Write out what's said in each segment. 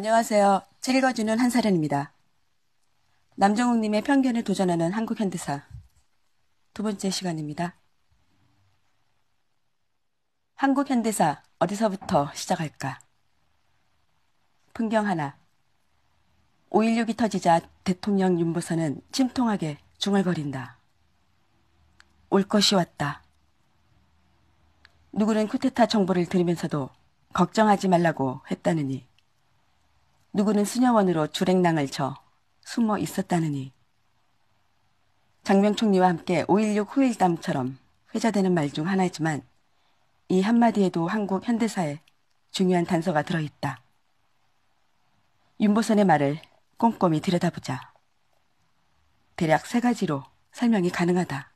안녕하세요. 책 읽어주는 한사련입니다. 남정욱님의 편견을 도전하는 한국 현대사 두 번째 시간입니다. 한국 현대사 어디서부터 시작할까? 풍경 하나. 5.16이 터지자 대통령 윤보선은 침통하게 중얼거린다. 올 것이 왔다. 누구는 쿠데타 정보를 들으면서도 걱정하지 말라고 했다느니, 누구는 수녀원으로 주랭랑을 쳐 숨어 있었다느니, 장명 총리와 함께 5.16 후일담처럼 회자되는 말 중 하나이지만 이 한마디에도 한국 현대사에 중요한 단서가 들어있다. 윤보선의 말을 꼼꼼히 들여다보자. 대략 세 가지로 설명이 가능하다.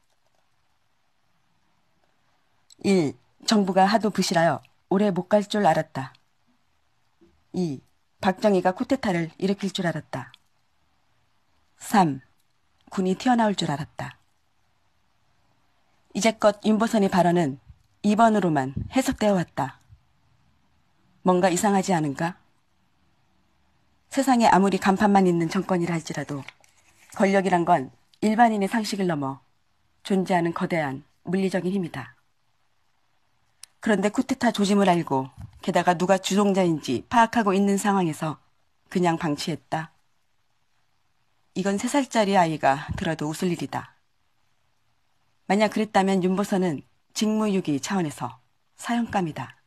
1. 정부가 하도 부실하여 오래 못 갈 줄 알았다. 2. 박정희가 쿠데타를 일으킬 줄 알았다. 3. 군이 튀어나올 줄 알았다. 이제껏 윤보선의 발언은 2번으로만 해석되어 왔다. 뭔가 이상하지 않은가? 세상에 아무리 간판만 있는 정권이라 할지라도 권력이란 건 일반인의 상식을 넘어 존재하는 거대한 물리적인 힘이다. 그런데 쿠데타 조짐을 알고 게다가 누가 주동자인지 파악하고 있는 상황에서 그냥 방치했다. 이건 3살짜리 아이가 들어도 웃을 일이다. 만약 그랬다면 윤보선은 직무유기 차원에서 사형감이다.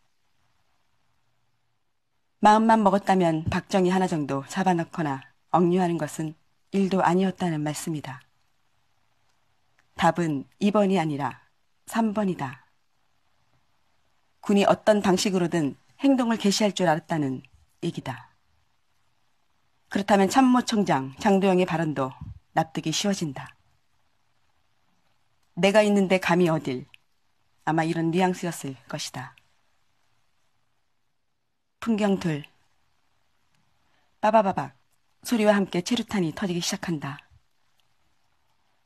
마음만 먹었다면 박정희 하나 정도 잡아넣거나 억류하는 것은 일도 아니었다는 말씀이다. 답은 2번이 아니라 3번이다. 군이 어떤 방식으로든 행동을 개시할 줄 알았다는 얘기다. 그렇다면 참모총장 장도영의 발언도 납득이 쉬워진다. 내가 있는데 감히 어딜, 아마 이런 뉘앙스였을 것이다. 풍경 둘. 빠바바박 소리와 함께 체류탄이 터지기 시작한다.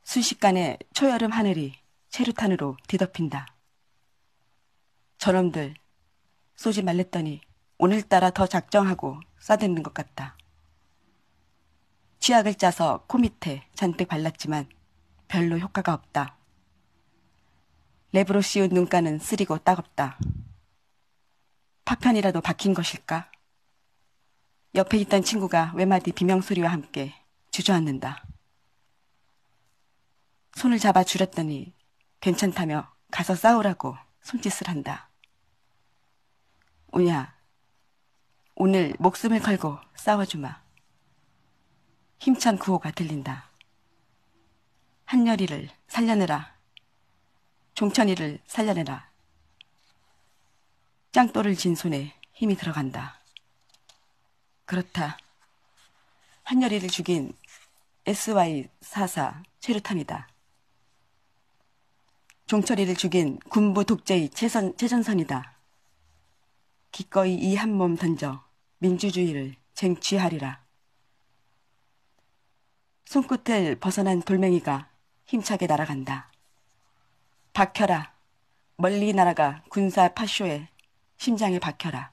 순식간에 초여름 하늘이 체류탄으로 뒤덮인다. 저놈들 쏘지 말랬더니 오늘따라 더 작정하고 쏴대는 것 같다. 치약을 짜서 코 밑에 잔뜩 발랐지만 별로 효과가 없다. 랩으로 씌운 눈가는 쓰리고 따갑다. 파편이라도 박힌 것일까? 옆에 있던 친구가 외마디 비명소리와 함께 주저앉는다. 손을 잡아 줄였더니 괜찮다며 가서 싸우라고 손짓을 한다. 오냐, 오늘 목숨을 걸고 싸워주마. 힘찬 구호가 들린다. 한여리를 살려내라. 종천이를 살려내라. 짱돌을 진 손에 힘이 들어간다. 그렇다. 한여리를 죽인 SY44 최루탄이다. 종철이를 죽인 군부 독재의 최전선이다. 기꺼이 이 한 몸 던져 민주주의를 쟁취하리라. 손끝을 벗어난 돌멩이가 힘차게 날아간다. 박혀라. 멀리 날아가 군사 파쇼에 심장에 박혀라.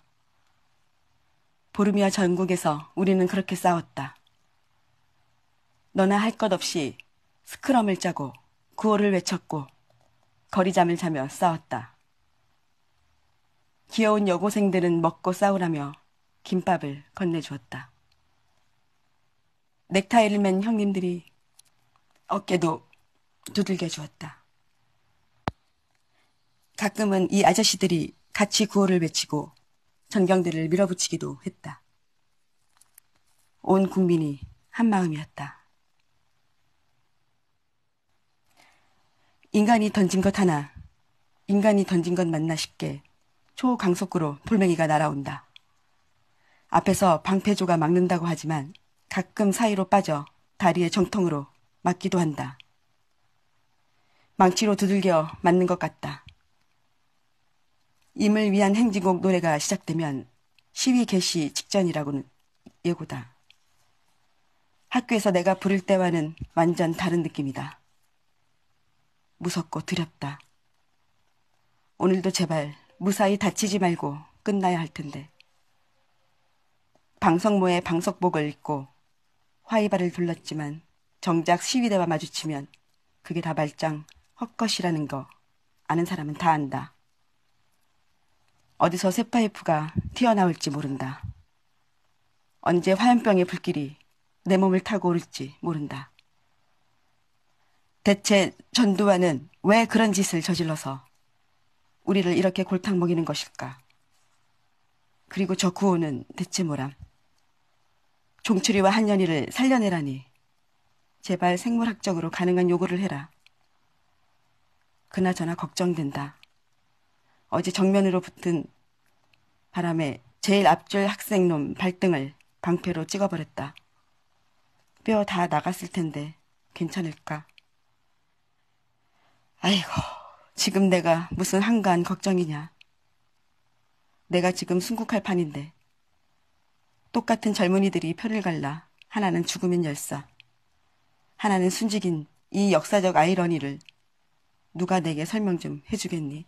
보르미아 전국에서 우리는 그렇게 싸웠다. 너나 할 것 없이 스크럼을 짜고 구호를 외쳤고 거리잠을 자며 싸웠다. 귀여운 여고생들은 먹고 싸우라며 김밥을 건네주었다. 넥타이를 맨 형님들이 어깨도 두들겨 주었다. 가끔은 이 아저씨들이 같이 구호를 외치고 전경들을 밀어붙이기도 했다. 온 국민이 한마음이었다. 인간이 던진 것 하나, 인간이 던진 것 맞나 싶게 초강속구로 돌멩이가 날아온다. 앞에서 방패조가 막는다고 하지만 가끔 사이로 빠져 다리에 정통으로 맞기도 한다. 망치로 두들겨 맞는 것 같다. 임을 위한 행진곡 노래가 시작되면 시위 개시 직전이라고는 예고다. 학교에서 내가 부를 때와는 완전 다른 느낌이다. 무섭고 두렵다. 오늘도 제발 무사히 다치지 말고 끝나야 할 텐데. 방석모의 방석복을 입고 화이발을 둘렀지만 정작 시위대와 마주치면 그게 다 말짱 헛것이라는 거 아는 사람은 다 안다. 어디서 쇠파이프가 튀어나올지 모른다. 언제 화염병의 불길이 내 몸을 타고 오를지 모른다. 대체 전두환은 왜 그런 짓을 저질러서 우리를 이렇게 골탕 먹이는 것일까? 그리고 저 구호는 대체 뭐람? 종추리와 한연희를 살려내라니. 제발 생물학적으로 가능한 요구를 해라. 그나저나 걱정된다. 어제 정면으로 붙은 바람에 제일 앞줄 학생놈 발등을 방패로 찍어버렸다. 뼈 다 나갔을 텐데 괜찮을까? 아이고, 지금 내가 무슨 한가한 걱정이냐. 내가 지금 순국할 판인데 똑같은 젊은이들이 표를 갈라 하나는 죽으면 열사, 하나는 순직인 이 역사적 아이러니를 누가 내게 설명 좀 해주겠니?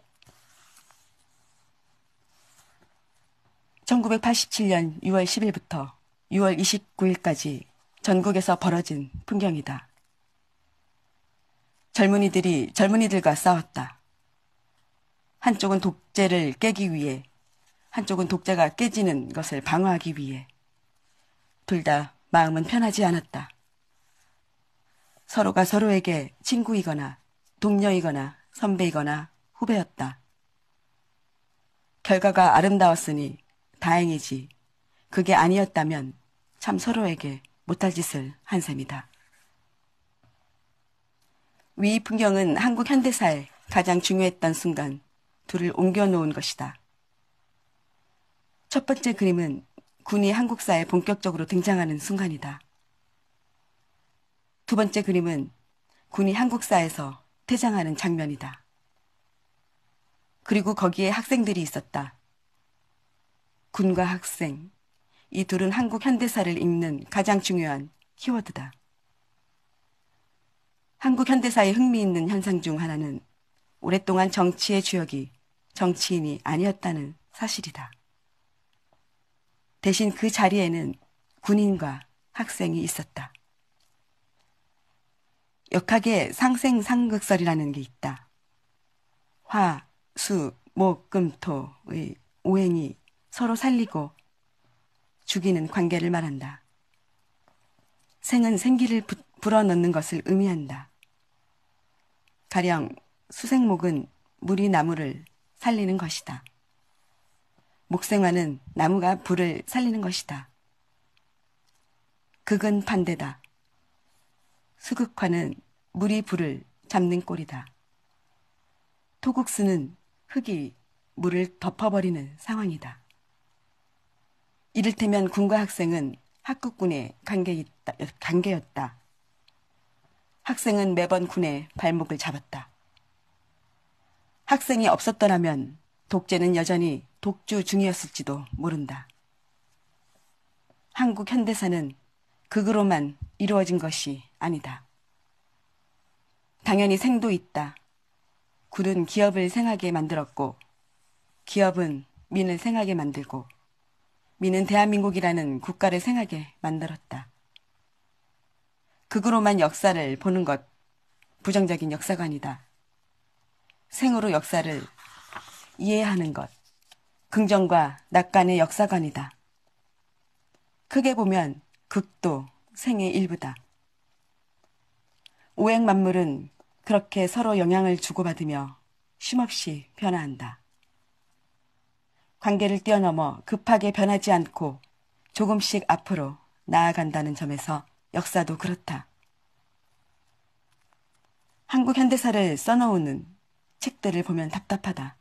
1987년 6월 10일부터 6월 29일까지 전국에서 벌어진 풍경이다. 젊은이들이 젊은이들과 싸웠다. 한쪽은 독재를 깨기 위해, 한쪽은 독재가 깨지는 것을 방어하기 위해. 둘 다 마음은 편하지 않았다. 서로가 서로에게 친구이거나 동료이거나 선배이거나 후배였다. 결과가 아름다웠으니 다행이지. 그게 아니었다면 참 서로에게 못할 짓을 한 셈이다. 위 풍경은 한국 현대사에 가장 중요했던 순간 둘을 옮겨놓은 것이다. 첫 번째 그림은 군이 한국사에 본격적으로 등장하는 순간이다. 두 번째 그림은 군이 한국사에서 퇴장하는 장면이다. 그리고 거기에 학생들이 있었다. 군과 학생, 이 둘은 한국 현대사를 읽는 가장 중요한 키워드다. 한국 현대사의 흥미있는 현상 중 하나는 오랫동안 정치의 주역이 정치인이 아니었다는 사실이다. 대신 그 자리에는 군인과 학생이 있었다. 역학에 상생상극설이라는 게 있다. 화, 수, 목, 금, 토의 오행이 서로 살리고 죽이는 관계를 말한다. 생은 생기를 불어넣는 것을 의미한다. 가령 수생목은 물이 나무를 살리는 것이다. 목생화는 나무가 불을 살리는 것이다. 극은 반대다. 수극화는 물이 불을 잡는 꼴이다. 토국수는 흙이 물을 덮어버리는 상황이다. 이를테면 군과 학생은 학국군의 관계였다. 학생은 매번 군의 발목을 잡았다. 학생이 없었더라면 독재는 여전히 독주 중이었을지도 모른다. 한국 현대사는 극으로만 이루어진 것이 아니다. 당연히 생도 있다. 군은 기업을 생하게 만들었고, 기업은 민을 생하게 만들고, 민은 대한민국이라는 국가를 생하게 만들었다. 극으로만 역사를 보는 것, 부정적인 역사관이다. 생으로 역사를 이해하는 것, 긍정과 낙관의 역사관이다. 크게 보면 극도 생의 일부다. 오행 만물은 그렇게 서로 영향을 주고받으며 쉼없이 변화한다. 관계를 뛰어넘어 급하게 변하지 않고 조금씩 앞으로 나아간다는 점에서 역사도 그렇다. 한국 현대사를 써놓은 책들을 보면 답답하다.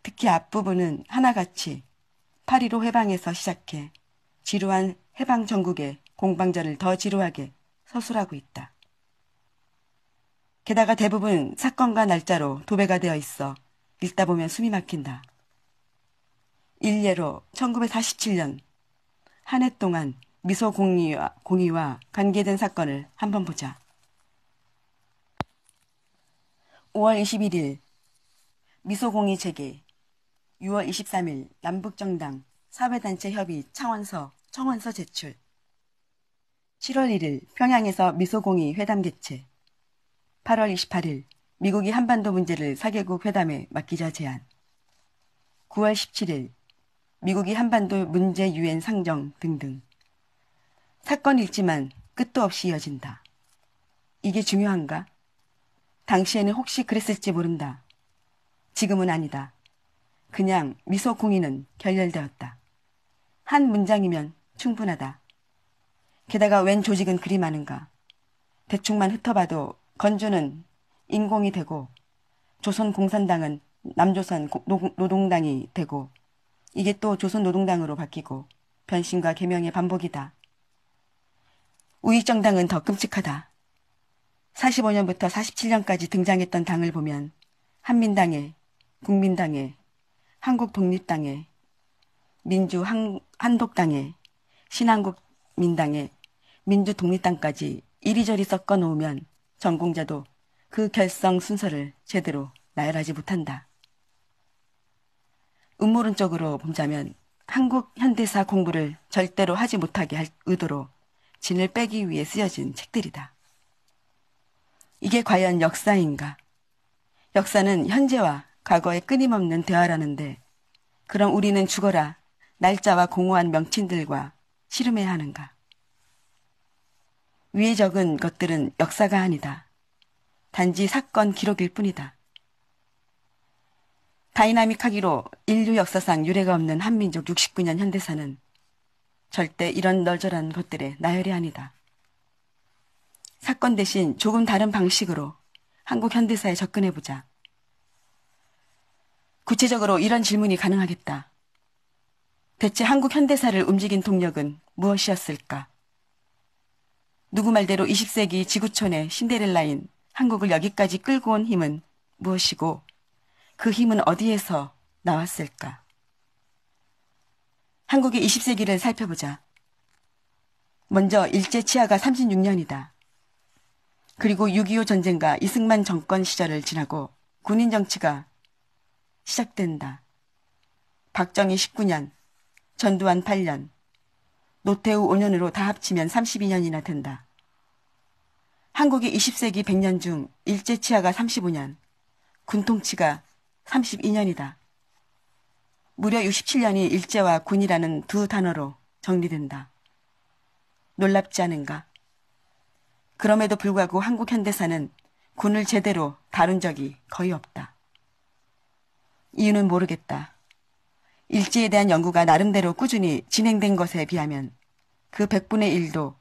특히 앞부분은 하나같이 8.15 해방에서 시작해 지루한 해방 전국의 공방전을 더 지루하게 서술하고 있다. 게다가 대부분 사건과 날짜로 도배가 되어 있어 읽다 보면 숨이 막힌다. 일례로 1947년 한 해 동안 미소 공의와 관계된 사건을 한번 보자. 5월 21일 미소 공의 재개, 6월 23일 남북정당 사회단체 협의 창원서, 청원서 제출. 7월 1일 평양에서 미소공이 회담 개최. 8월 28일 미국이 한반도 문제를 4개국 회담에 맡기자 제안. 9월 17일 미국이 한반도 문제 유엔 상정 등등. 사건 읽지만 끝도 없이 이어진다. 이게 중요한가? 당시에는 혹시 그랬을지 모른다. 지금은 아니다. 그냥 미소공의는 결렬되었다. 한 문장이면 충분하다. 게다가 웬 조직은 그리 많은가. 대충만 흩어봐도 건주는 인공이 되고 조선공산당은 남조선 노동당이 되고 이게 또 조선노동당으로 바뀌고 변신과 개명의 반복이다. 우익정당은 더 끔찍하다. 45년부터 47년까지 등장했던 당을 보면 한민당에, 국민당에, 한국독립당에, 한독당에, 신한국민당에, 민주독립당까지 이리저리 섞어 놓으면 전공자도 그 결성 순서를 제대로 나열하지 못한다. 음모론적으로 보자면 한국 현대사 공부를 절대로 하지 못하게 할 의도로 진을 빼기 위해 쓰여진 책들이다. 이게 과연 역사인가? 역사는 현재와 과거의 끊임없는 대화라는데 그럼 우리는 죽어라 날짜와 공허한 명칭들과 씨름해야 하는가? 위에 적은 것들은 역사가 아니다. 단지 사건 기록일 뿐이다. 다이나믹하기로 인류 역사상 유례가 없는 한민족 69년 현대사는 절대 이런 널널한 것들의 나열이 아니다. 사건 대신 조금 다른 방식으로 한국 현대사에 접근해보자. 구체적으로 이런 질문이 가능하겠다. 대체 한국 현대사를 움직인 동력은 무엇이었을까? 누구 말대로 20세기 지구촌의 신데렐라인 한국을 여기까지 끌고 온 힘은 무엇이고 그 힘은 어디에서 나왔을까? 한국의 20세기를 살펴보자. 먼저 일제 치하가 36년이다. 그리고 6.25 전쟁과 이승만 정권 시절을 지나고 군인 정치가 시작된다. 박정희 19년, 전두환 8년, 노태우 5년으로 다 합치면 32년이나 된다. 한국의 20세기 100년 중 일제 치하가 35년, 군 통치가 32년이다. 무려 67년이 일제와 군이라는 두 단어로 정리된다. 놀랍지 않은가? 그럼에도 불구하고 한국 현대사는 군을 제대로 다룬 적이 거의 없다. 이유는 모르겠다. 일제에 대한 연구가 나름대로 꾸준히 진행된 것에 비하면 그 100분의 1도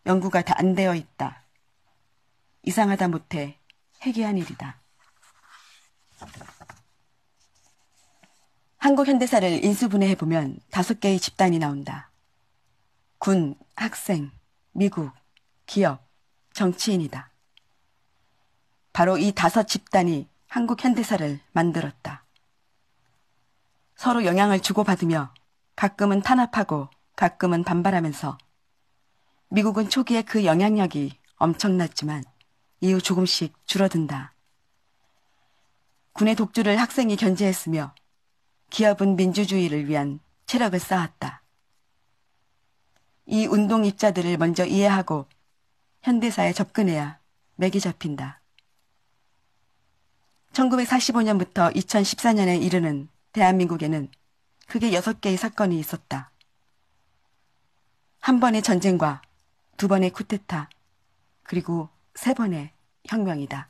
연구가 다 안 되어 있다. 이상하다 못해 해괴한 일이다. 한국 현대사를 인수분해해보면 5개의 집단이 나온다. 군, 학생, 미국, 기업, 정치인이다. 바로 이 5 집단이 한국 현대사를 만들었다. 서로 영향을 주고받으며 가끔은 탄압하고 가끔은 반발하면서 미국은 초기에 그 영향력이 엄청났지만 이후 조금씩 줄어든다. 군의 독주를 학생이 견제했으며 기업은 민주주의를 위한 체력을 쌓았다. 이 운동 입자들을 먼저 이해하고 현대사에 접근해야 맥이 잡힌다. 1945년부터 2014년에 이르는 대한민국에는 크게 6개의 사건이 있었다. 한 번의 전쟁과 2번의 쿠데타, 그리고 3번의 혁명이다.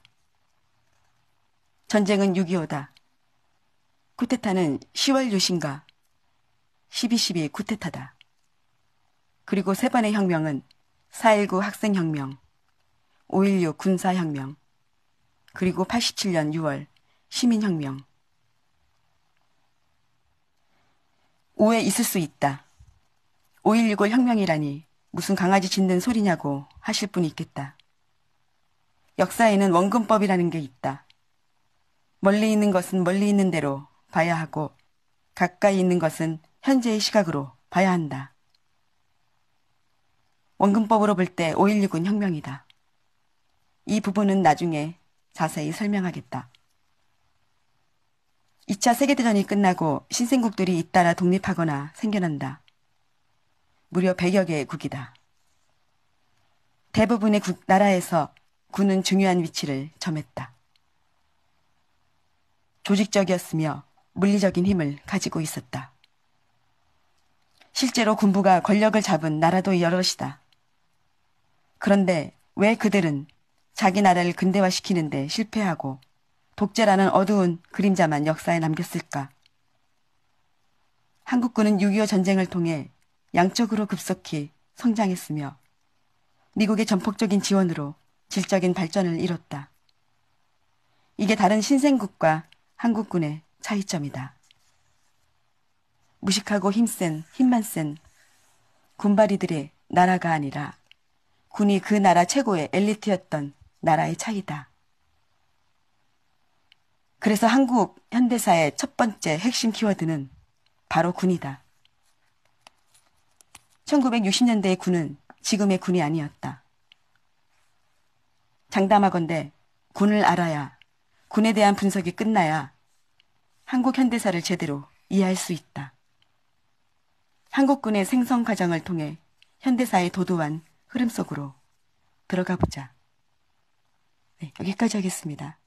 전쟁은 6.25다. 쿠데타는 10월 유신과 12.12 쿠데타다. 그리고 3번의 혁명은 4.19 학생혁명, 5.16 군사혁명, 그리고 87년 6월 시민혁명. 오해 있을 수 있다. 5.16 혁명이라니 무슨 강아지 짖는 소리냐고 하실 분이 있겠다. 역사에는 원근법이라는 게 있다. 멀리 있는 것은 멀리 있는 대로 봐야 하고 가까이 있는 것은 현재의 시각으로 봐야 한다. 원근법으로 볼 때 5.16은 혁명이다. 이 부분은 나중에 자세히 설명하겠다. 2차 세계대전이 끝나고 신생국들이 잇따라 독립하거나 생겨난다. 무려 100여 개의 국이다. 대부분의 나라에서 군은 중요한 위치를 점했다. 조직적이었으며 물리적인 힘을 가지고 있었다. 실제로 군부가 권력을 잡은 나라도 여럿이다. 그런데 왜 그들은 자기 나라를 근대화시키는데 실패하고 독재라는 어두운 그림자만 역사에 남겼을까? 한국군은 6.25 전쟁을 통해 양적으로 급속히 성장했으며 미국의 전폭적인 지원으로 질적인 발전을 이뤘다. 이게 다른 신생국과 한국군의 차이점이다. 무식하고 힘만 센 군바리들의 나라가 아니라 군이 그 나라 최고의 엘리트였던 나라의 차이다. 그래서 한국 현대사의 첫 번째 핵심 키워드는 바로 군이다. 1960년대의 군은 지금의 군이 아니었다. 장담하건대 군을 알아야 군에 대한 분석이 끝나야 한국 현대사를 제대로 이해할 수 있다. 한국군의 생성 과정을 통해 현대사의 도도한 흐름 속으로 들어가 보자. 네, 여기까지 하겠습니다.